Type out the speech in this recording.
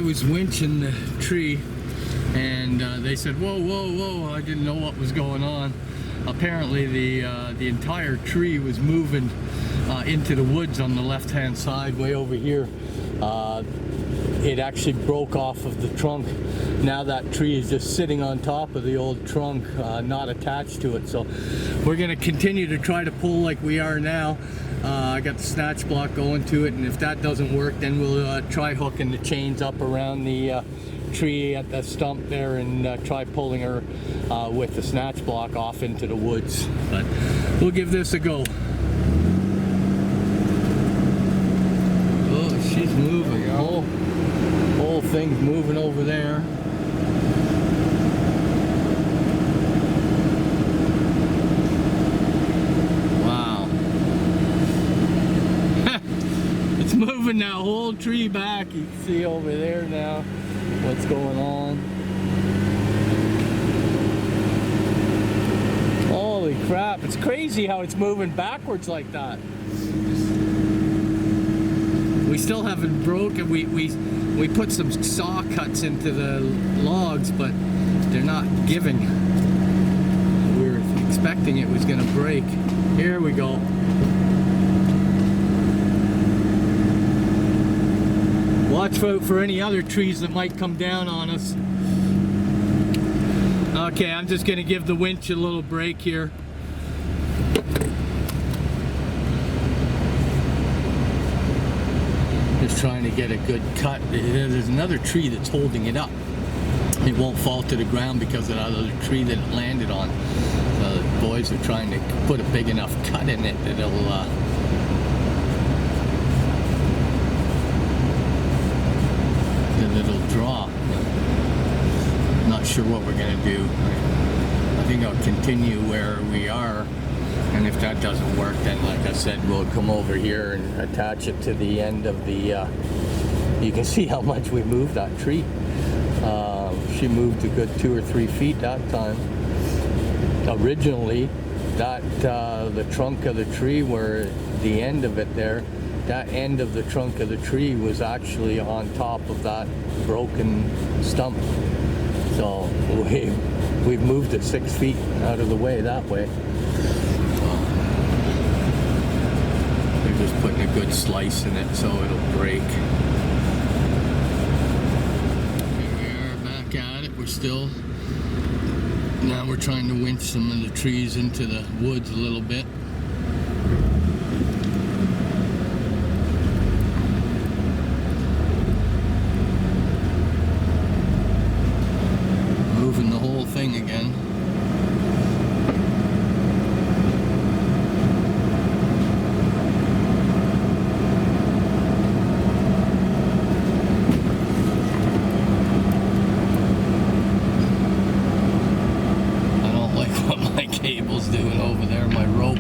was winching the tree, and they said, whoa, whoa, whoa. I didn't know what was going on. Apparently the entire tree was moving into the woods on the left hand side, way over here. It actually broke off of the trunk. Now that tree is just sitting on top of the old trunk, not attached to it. So we're going to continue to try to pull like we are now. I got the snatch block going to it, and if that doesn't work, then we'll try hooking the chains up around the tree at the stump there and try pulling her with the snatch block off into the woods. But we'll give this a go. Oh, she's moving. Whole thing's moving over there. Wow. It's moving that whole tree back. You can see over there now what's going on. Holy crap, it's crazy how it's moving backwards like that. We still haven't broken. We put some saw cuts into the logs, but they're not giving. We were expecting it was going to break. Here we go. Watch out for any other trees that might come down on us. Okay, I'm just going to give the winch a little break here. Just trying to get a good cut. There's another tree that's holding it up. It won't fall to the ground because of that other tree that it landed on. The boys are trying to put a big enough cut in it that it'll draw. Not sure what we're gonna do. I think I'll continue where we are, and if that doesn't work, then like I said, we'll come over here and attach it to the end of the you can see how much we moved that tree. She moved a good 2 or 3 feet that time. Originally that the trunk of the tree, where the end of it there, that end of the trunk of the tree was actually on top of that broken stump. So we've moved it 6 feet out of the way that way. They're just putting a good slice in it so it'll break. Here we are back at it. Now we're trying to winch some of the trees into the woods a little bit. Moving the whole thing again. Cable's doing over there, my rope.